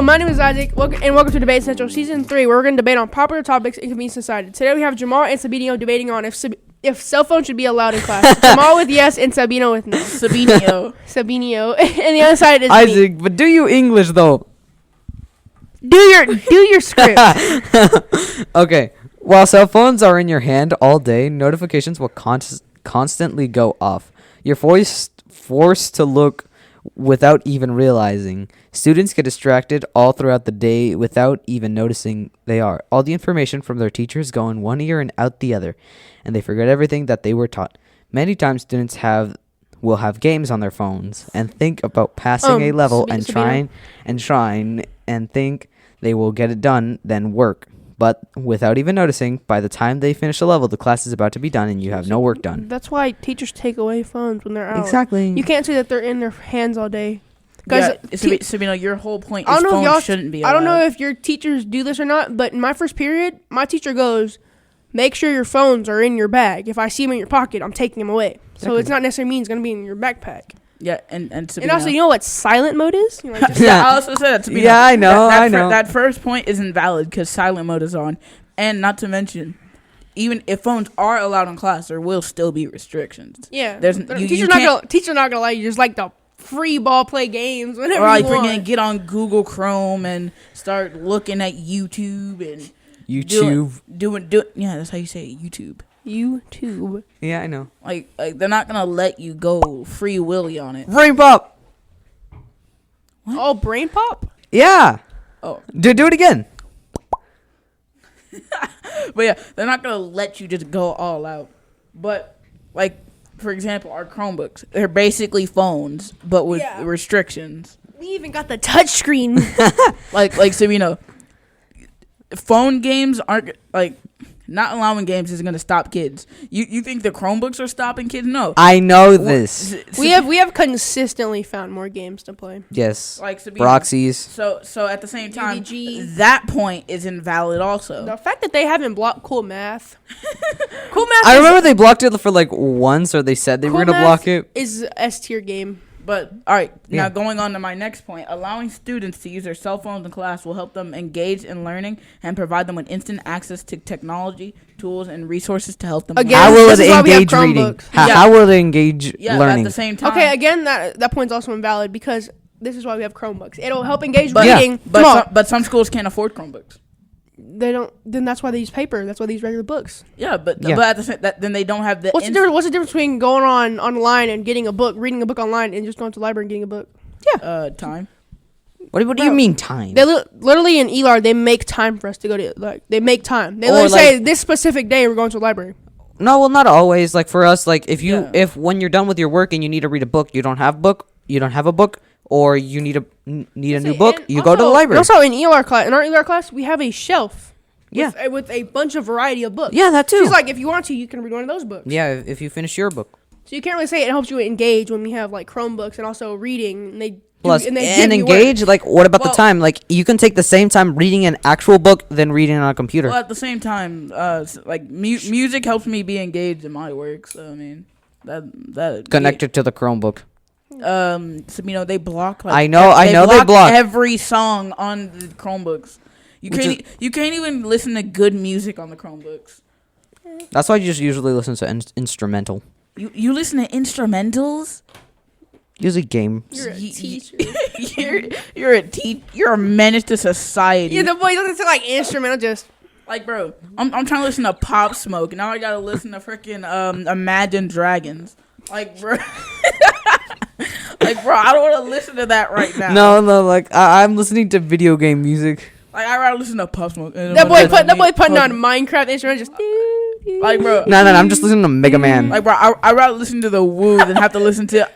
Hello, my name is Isaac, and welcome to Debate Central Season 3, where we're going to debate on popular topics in convenience society. Today we have Jamal and Sabino debating on if cell phones should be allowed in class. Jamal with yes and Sabino with no. Sabino. And the other side is Isaac, me. but do you English though? Do your script. Okay. While cell phones are in your hand all day, notifications will constantly go off. You're forced to look without even realizing. Students get distracted all throughout the day without even noticing they are. All the information from their teachers go in one ear and out the other, and they forget everything that they were taught. Many times students will have games on their phones and think about passing a level and trying and think they will get it done, then work. But without even noticing, by the time they finish the level, the class is about to be done and you have no work done. That's why teachers take away phones when they're out. Exactly. You can't say that they're in their hands all day. Yeah, Sabino, your whole point is phones shouldn't be allowed. I don't know if your teachers do this or not, but in my first period, my teacher goes, make sure your phones are in your bag. If I see them in your pocket, I'm taking them away. So it's not necessarily means it's going to be in your backpack. Yeah, and Sabino, and also, you know what silent mode is? You know, like yeah, I also said that. Sabino, yeah, I know. That first point isn't valid because silent mode is on. And not to mention, even if phones are allowed in class, there will still be restrictions. Yeah. Teacher's not going to let you just like the free ball play games whenever or you want. Or get on Google Chrome and start looking at YouTube and doing yeah, that's how you say it, YouTube. Yeah, I know. Like they're not gonna let you go free willy on it. Brain pop. What? Oh, brain pop? Yeah. Oh, do it again. But yeah, they're not gonna let you just go all out. But like, for example, our Chromebooks, they're basically phones, but with restrictions. We even got the touch screen. So you know, phone games aren't like. Not allowing games isn't going to stop kids. You think the Chromebooks are stopping kids? No. I know this. We have consistently found more games to play. Yes. Like Sabino. Proxies. So at the same time, UDG. That point is invalid also. The fact that they haven't blocked Cool Math. I remember they blocked it for like once, or they said they were going to block it. Is S tier game. But, all right, now going on to my next point, allowing students to use their cell phones in class will help them engage in learning and provide them with instant access to technology, tools, and resources to help them learn. How will it engage reading? How will it engage learning? At the same time. Okay, again, that point's also invalid because this is why we have Chromebooks. It'll help engage reading. But some schools can't afford Chromebooks. They don't. Then that's why they use paper. That's why they use regular books. Yeah, but at the same, then they don't have the. What's the difference between going online and getting a book, reading a book online, and just going to the library and getting a book? Yeah. Time. What do you mean time? They literally in ELAR they make time for us to go to they make time. They literally say this specific day we're going to the library. No, well, not always. Like for us, like if when you're done with your work and you need to read a book, you don't have a book. Or you need a new book, you go to the library. Also, in our ELAR class, we have a shelf. With a bunch of variety of books. Yeah, that too. She's like, if you want to, you can read one of those books. Yeah, if you finish your book. So you can't really say it helps you engage when we have like Chromebooks and also reading. And engage. Like, what about the time? Like, you can take the same time reading an actual book than reading on a computer. Well, at the same time, music helps me be engaged in my work. So I mean, that connected to the Chromebook. Sabino, they block. Like, I know they block every song on the Chromebooks. You can't even listen to good music on the Chromebooks. That's why you just usually listen to instrumental. You listen to instrumentals? Usually games. You're a teacher. You're a menace to society. Yeah, the boy doesn't say like instrumental, just like, bro. I'm trying to listen to Pop Smoke, and now I gotta listen to freaking Imagine Dragons. Like, bro. Like, bro, I don't want to listen to that right now. No, like I'm listening to video game music. Like, I'd rather listen to Pop Smoke. That boy putting on Minecraft instrument just. Like, bro. No, I'm just listening to Mega Man. Like, bro, I'd rather listen to the Woo than have to listen to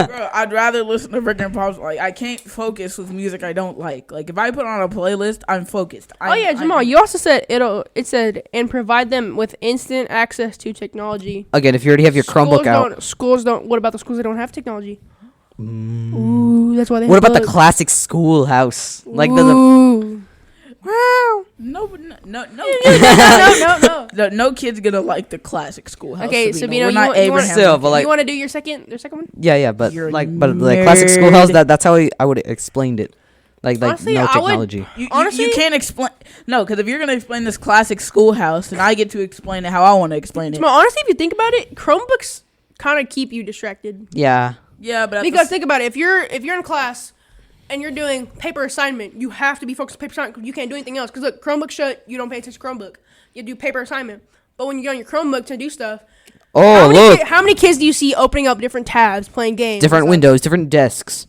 Bro, I'd rather listen to freaking Pop Smoke. Like, I can't focus with music I don't like. Like, if I put on a playlist, I'm focused. Jamal, you also said it said and provide them with instant access to technology. Again, if you already have your Chromebook out. Schools don't. What about the schools that don't have technology? Ooh, that's why they. What about the classic schoolhouse? Like the Wow. No. no. no kid's gonna like the classic schoolhouse. Okay, Sabino, Sabino, you want Still, but like, you want to do your second one? yeah, but You're but the classic nerd. schoolhouse. That's how I would have explained it. Like Honestly, no I would- technology. Honestly- you can't explain. No, because if you're gonna explain this classic schoolhouse, then I get to explain it how I want to explain it. Well, honestly, if you think about it, Chromebooks kind of keep you distracted. Yeah. Yeah, but Because think about it, if you're in class and you're doing paper assignment, you have to be focused on paper assignment. You can't do anything else. Because look, Chromebook shut, you don't pay attention to Chromebook. You do paper assignment. But when you get on your Chromebook to do stuff, Oh, look. How many kids do you see opening up different tabs, playing games? Different windows, different desks.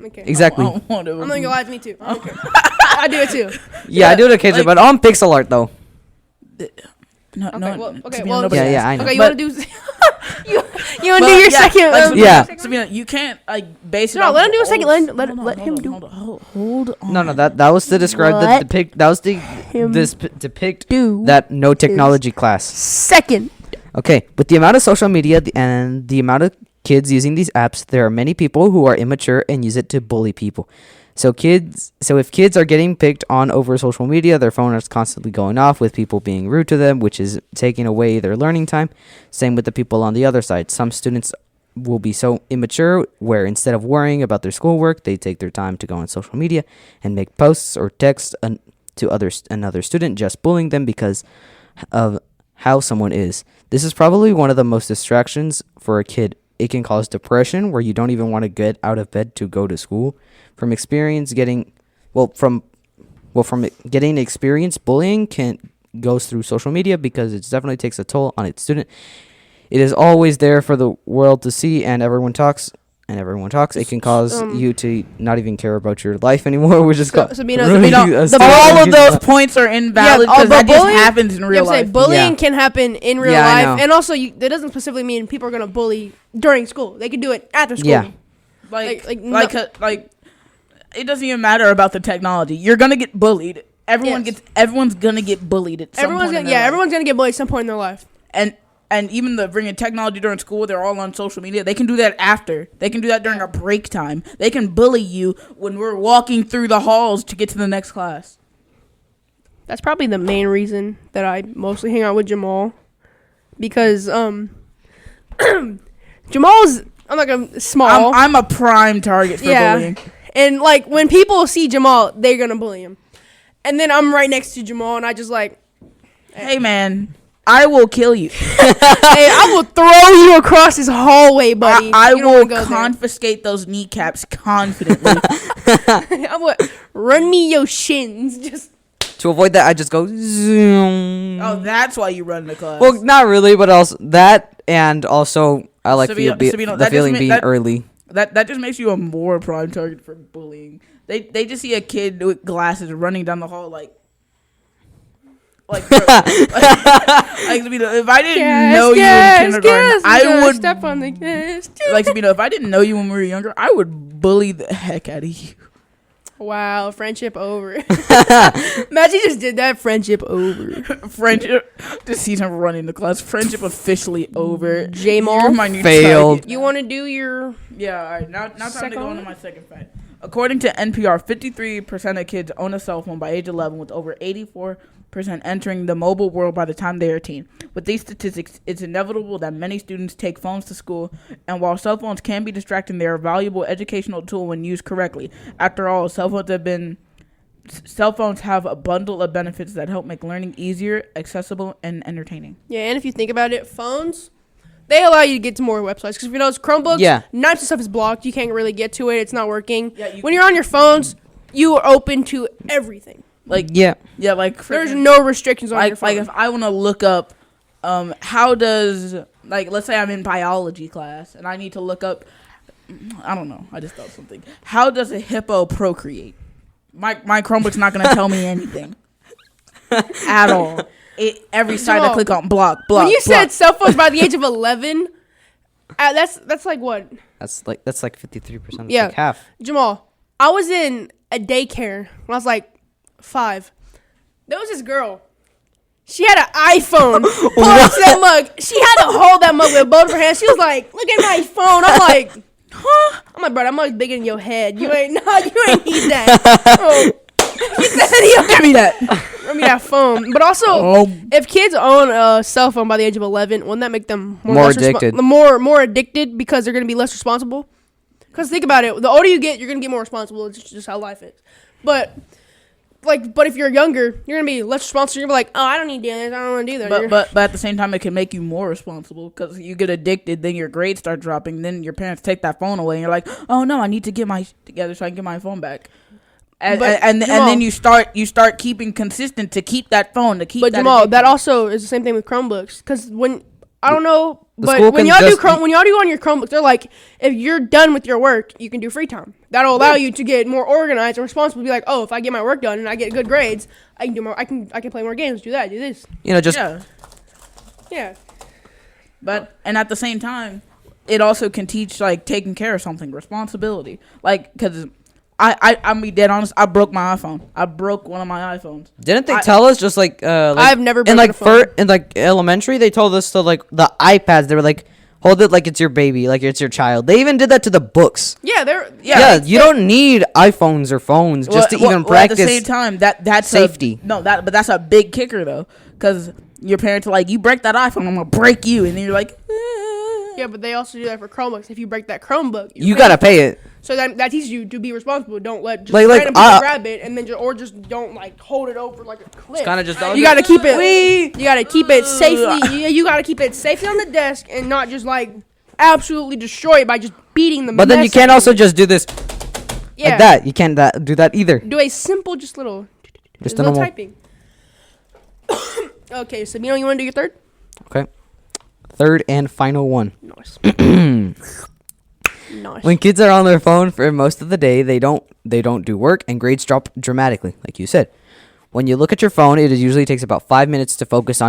Okay. Exactly. I don't want to. I'm not gonna lie to me too. I do it too. Yeah, I do it occasionally, like- but on pixel art though. No, Okay, no. well, Sabino, well, nobody Yeah, asked. I know. Okay, you But- want to do? you want to But do your yeah, second? like, Um, Yeah. Sabino, you can't like base it. No, off let him the do a second. old- Let him do. Hold on. No, that was to describe What? the depict. That was the Him depict do that no technology class. second. Okay, with the amount of social media and the amount of kids using these apps, there are many people who are immature and use it to bully people. So if kids are getting picked on over social media, their phone is constantly going off with people being rude to them, which is taking away their learning time. Same with the people on the other side. Some students will be so immature where instead of worrying about their schoolwork, they take their time to go on social media and make posts or text to another student just bullying them because of how someone is. This is probably one of the most distractions for a kid. It can cause depression where you don't even want to get out of bed to go to school. From getting experience, bullying goes through social media because it definitely takes a toll on its student. It is always there for the world to see, and everyone talks. It can cause you to not even care about your life anymore, which is Sabino, All of those points are invalid because that just happens in real life. Bullying Yeah. can happen in real Yeah, I life, know. and also that doesn't specifically mean people are gonna bully during school. They can do it after school. Yeah. Like Like, it doesn't even matter about the technology. You're gonna get bullied. Yes. Everyone's gonna get bullied at some everyone's point. gonna everyone's gonna get bullied at some point in their life. And even the bringing technology during school, they're all on social media. They can do that after. They can do that during our break time. They can bully you when we're walking through the halls to get to the next class. That's probably the main reason that I mostly hang out with Jamal, because Jamal's small. I'm a prime target for bullying. And like when people see Jamal, they're gonna bully him. And then I'm right next to Jamal, and I just like, Hey man, I will kill you. hey, I will throw you across this hallway, buddy. I You don't will wanna go there. confiscate those kneecaps confidently. I would run me your shins. Just To avoid that, I just go zoom. Oh, that's why you run the class. Well, not really, but also that, and also I like Sabino, the that feeling just being early. That just makes you a more prime target for bullying. They just see a kid with glasses running down the hall like if I didn't know you in kindergarten, I would step on the gas. like Sabino. If I didn't know you when we were younger, I would bully the heck out of you. Wow, friendship over. Imagine you just did that. Friendship over. Friendship. This season running the class. Friendship officially over. Jamal You're my new failed. target. You want to do your? Yeah, all right. Now time to Second go one? into my second fact. According to NPR, 53% of kids own a cell phone by age 11, with over 84% entering the mobile world by the time they are teen. With these statistics, it's inevitable that many students take phones to school, and while cell phones can be distracting, they are a valuable educational tool when used correctly. After all, cell phones have a bundle of benefits that help make learning easier, accessible, and entertaining. Yeah, and if you think about it, phones, they allow you to get to more websites. Because if you know, it's Chromebooks, 90% of stuff is blocked. You can't really get to it. It's not working. Yeah, when you're on your phones, you are open to everything. Like Yeah. like There's no restrictions on your phone. Like if I want to look up, how does, like, let's say I'm in biology class and I need to look up, I don't know, I just thought something. How does a hippo procreate? My Chromebook's not gonna tell me anything at all. Every site I click on, block. When you said cell phones by the age of 11, that's like what? That's like 53%. Yeah. Like half. Jamal, I was in a daycare when I was like 5. There was this girl. She had an iPhone. Pull up to that mug. She had to hold that mug with both of her hands. She was like, "Look at my phone." I'm like, "Huh?" I'm like, "Bro, that mug's bigger than your head. You ain't need that." Oh. He said, Give me that. that phone. But also, if kids own a cell phone by the age of 11, wouldn't that make them More addicted? More addicted because they're going to be less responsible? Because think about it. The older you get, you're going to get more responsible. It's just how life is. But if you're younger, you're going to be less responsible. You're going to be like, oh, I don't need to do this. I don't want to do that. But at the same time, it can make you more responsible because you get addicted. Then your grades start dropping. Then your parents take that phone away. And you're like, oh, no, I need to get my shit together so I can get my phone back. And then you start keeping consistent to keep that phone to keep. But that Jamal, addiction. that also is the same thing with Chromebooks. Because when I don't know, The but school when can y'all do just- when y'all do on your Chromebooks, they're like, if you're done with your work, you can do free time. That'll allow you to get more organized and responsible. Be like, oh, if I get my work done and I get good grades, I can do more. I can play more games. Do that. Do this. Just Yeah. But and at the same time, it also can teach like taking care of something, responsibility. Like because I'm be dead honest. I broke my iPhone. I broke one of my iPhones. didn't they tell us just I've never in broken a phone. in elementary they told us to the iPads, they were like, hold it like it's your baby, like it's your child. They even did that to the books. Yeah, You don't need iPhones or phones just to even practice. At the same time, that's safety. but that's a big kicker though, because your parents are like, you break that iPhone, I'm gonna break you, and then you're like, Yeah, but they also do that for Chromebooks. If you break that Chromebook, You gotta pay it. So that teaches you to be responsible. Don't let just Like, random people grab it and then just don't like hold it over like a clip. Kind of just. You gotta keep it. You gotta keep it safely. You gotta keep it safely on the desk and not just like absolutely destroy it by just beating them. But then you can't also just do this like that. You can't do that either. Do a simple, just little typing. Okay, Sabino, you want to do your third? Okay. Third and final one. Nice. Nice. When kids are on their phone for most of the day, they don't do work and grades drop dramatically, like you said. When you look at your phone, it usually takes about 5 minutes to focus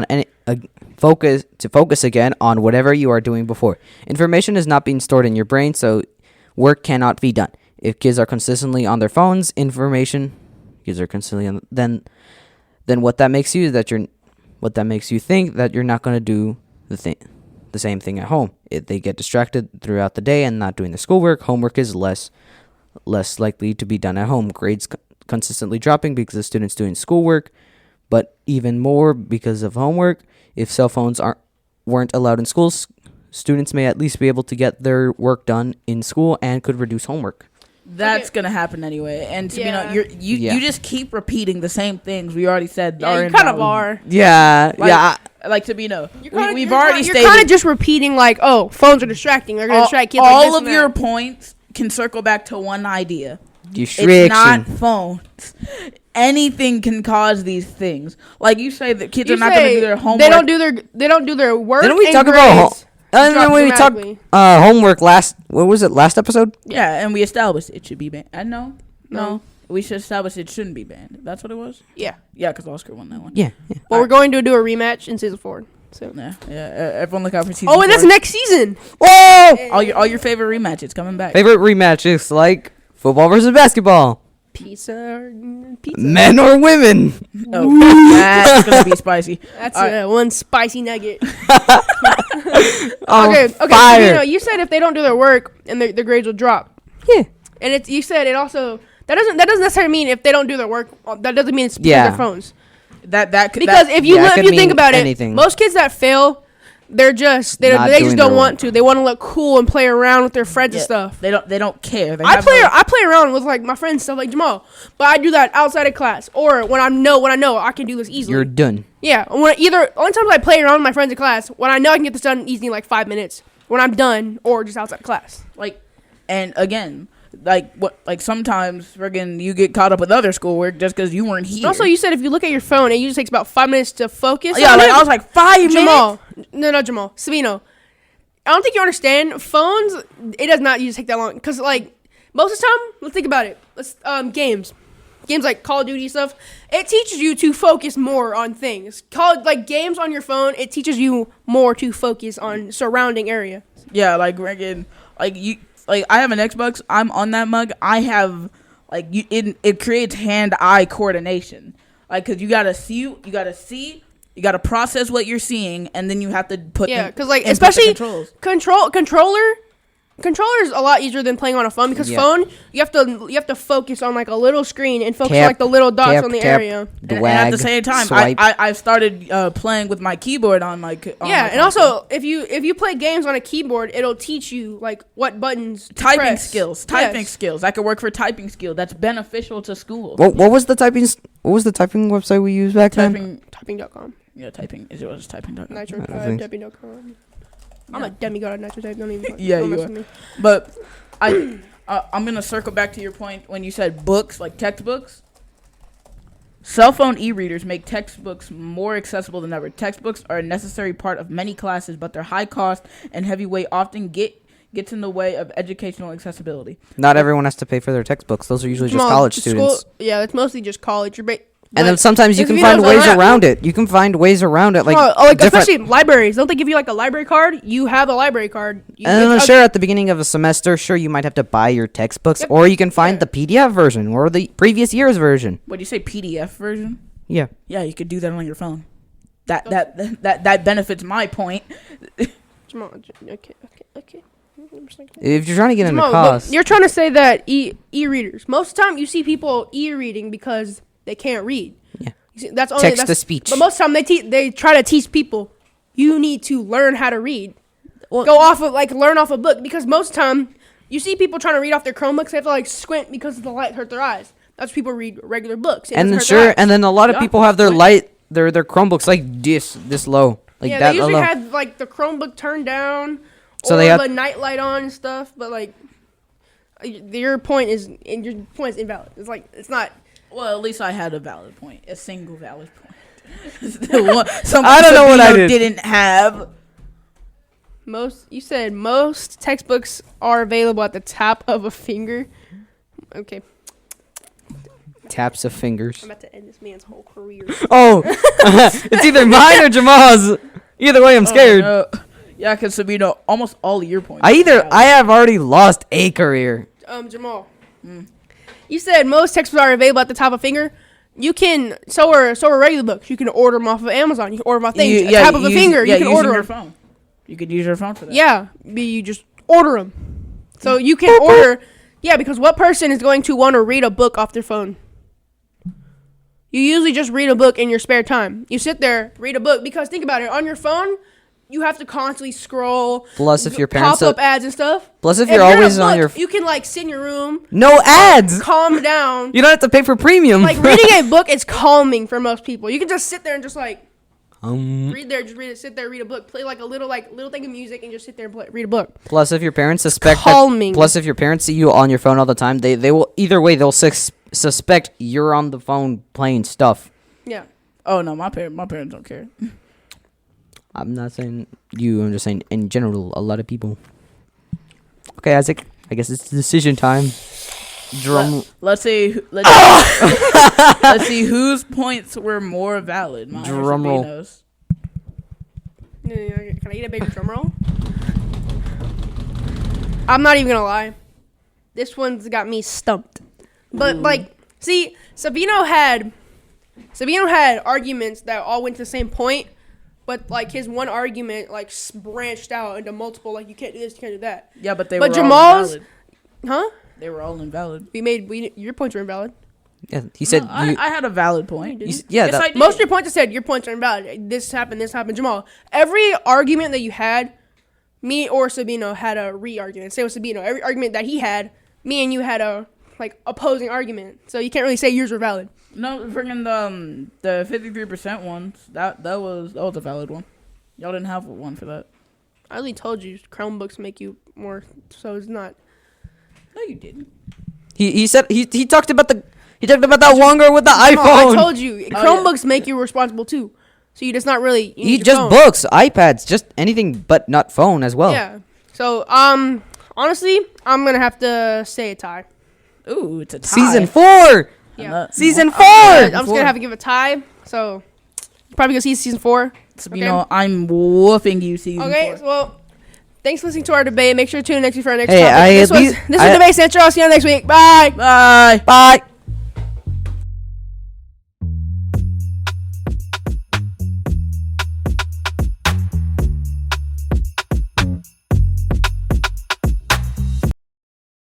again on whatever you are doing before. Information is not being stored in your brain, so work cannot be done. If kids are consistently on their phones, then what that makes you think that you're not going to do the same thing at home. If they get distracted throughout the day and not doing the schoolwork, homework is less likely to be done at home. Grades consistently dropping because the students doing schoolwork, but even more because of homework. If cell phones weren't allowed in schools, students may at least be able to get their work done in school and could reduce homework. That's gonna happen anyway. And Yeah. you just keep repeating the some things we already said. Yeah, you kind of are. Yeah, Like Sabino, we've You're already stated. You're kind of just repeating like, oh, phones are distracting. They're gonna distract kids. All like this of and your that. points can circle back to one idea. Distraction. It's not phones. Anything can cause these things. Like you say that kids are not going to do their homework. They don't do their work. Didn't we and talk about grades and drop then when we talked dramatically. homework last episode? Yeah, and we established it should be banned. No. We should establish it shouldn't be banned. That's what it was? Yeah. Yeah, because Oscar won that one. Yeah. Well, we're going to do a rematch in season 4. So. Yeah. Everyone look out for season Oh, and that's 4. next season. Whoa! All your favorite rematches coming back. Favorite rematches like football versus basketball. Pizza. Men or women? Oh, that's gonna be spicy. That's All one spicy nugget. Oh, Okay. fire. So, you said if they don't do their work and their grades will drop. Yeah. And you said it also that doesn't necessarily mean if they don't do their work. That doesn't mean it's because Yeah. of their phones. That could Because if you it could think mean about anything. it, most kids that fail, they Not just doing don't their want work. to. They want to look cool and play around with their friends and stuff. They don't care. They I have play around with like my friends and stuff like Jamal, but I do that outside of class or when I know I can do this easily. You're done. Yeah, only times I play around with my friends in class when I know I can get this done easily in like 5 minutes when I'm done or just outside of class. and again, sometimes friggin' you get caught up with other schoolwork just because you weren't here. Also, you said if you look at your phone, it usually takes about 5 minutes to focus. yeah, on like it. I was like 5 minutes. Jamal, no, Jamal, Sabino. I don't think you understand. Phones, it does not usually take that long because like most of the time, let's think about it. Games like Call of Duty stuff. It teaches you to focus more on things. Games on your phone, it teaches you more to focus on surrounding area. Yeah, like friggin' I have an Xbox. I'm on that mug. I have it creates hand-eye coordination. Like, cause you gotta see, you gotta process what you're seeing, and then you have to put Yeah, because input the especially controls. controller. controller's a lot easier than playing on a phone because phone you have to focus on like a little screen and focus on like the little dots on the area. And at the same time, I started playing with my keyboard on my and also if you play games on a keyboard, it'll teach you like what buttons typing skills. That could work for typing skill. That's beneficial to school. What was the typing website we used back then? Typing.com. Yeah, typing. It was typing.com. Typing.com. I'm a demigod at Nitro Type. Don't even. Yeah, you are. But I'm gonna circle back to your point when you said books, like textbooks. Cell phone e-readers make textbooks more accessible than ever. Textbooks are a necessary part of many classes, but their high cost and heavy weight often gets in the way of educational accessibility. Not everyone has to pay for their textbooks. Those are usually just college students. Yeah, it's mostly just college. And then sometimes you can find ways around it. You can find ways around it, like especially libraries. Don't they give you like a library card? You have a library card. And then sure, at the beginning of a semester, sure, you might have to buy your textbooks, or you can find the PDF version or the previous year's version. What do you say, PDF version? Yeah. Yeah, you could do that on your phone. That benefits my point. Okay. If you're trying to get into cost, you're trying to say that e-readers. Most of the time, you see people e-reading because they can't read. Yeah. See, that's only text to speech. But most of the time they try to teach people you need to learn how to read. Go off of learn off a book because most of the time you see people trying to read off their Chromebooks. They have to squint because the light hurt their eyes. That's people read regular books. And then a lot of people have their their Chromebooks like this low, that they usually low. have the Chromebook turned down, so or they have the night light on and stuff. But your point is invalid. It's not. Well, at least I had a valid point, a single valid point. I don't know what I didn't have. You said most textbooks are available at the tap of a finger. Okay. Taps of fingers. I'm about to end this man's whole career. Oh, it's either mine or Jamal's. Either way, I'm scared. No. Yeah, because Sabino, almost all of your points. I have already lost a career. Jamal. You said most textbooks are available at the top of a finger. You can so are regular books. You can order them off of Amazon. You can order them off things. At the top of a finger, you can order your them. phone. You could use your phone for that. Yeah, you just order them. So you can order. Yeah, because what person is going to want to read a book off their phone? You usually just read a book in your spare time. You sit there, read a book, because think about it. On your phone, you have to constantly scroll. Plus, if your parents pop up ads and stuff. Plus, if you're always on your, you can sit in your room. No ads. Calm down. You don't have to pay for premium. Reading a book is calming for most people. You can just sit there and just read there, just read it. Sit there, read a book. Play a little thing of music and just sit there and read a book. Plus, if your parents suspect calming. Plus, if your parents see you on your phone all the time, they will either way they'll suspect you're on the phone playing stuff. Yeah. Oh no, my parents don't care. I'm not saying you. I'm just saying in general, a lot of people. Okay, Isaac. I guess it's decision time. Let's see whose points were more valid. Mine drum roll. Can I get a bigger drum roll? I'm not even gonna lie. This one's got me stumped. But see, Sabino had arguments that all went to the same point, but his one argument branched out into multiple. You can't do this, you can't do that. Yeah, but Jamal's, all invalid. Huh? They were all invalid. Your points were invalid. Yeah, he said. No, I had a valid point. Most of your points said your points are invalid. This happened. Jamal, every argument that you had, me or Sabino had a re-argument. Same with Sabino. Every argument that he had, me and you had a opposing argument. So you can't really say yours were valid. No, freaking the 53% ones. That was a valid one. Y'all didn't have one for that. I already told you Chromebooks make you more. So it's not. No, you didn't. He said he talked about that one girl with the iPhone. I told you Chromebooks make you responsible too. So you just not really. You just phone. Books, iPads, just anything but not phone as well. Yeah. So honestly, I'm gonna have to say a tie. Ooh, it's a tie. Season 4. Yeah. Season 4. I'm just gonna have to give a tie. So probably go see season 4. So, I'm whooping you season 4. Okay. Well. Thanks for listening to our debate. Make sure to tune in next week for our next topic. This is Debate Central. I'll see you next week. Bye. Bye. Bye.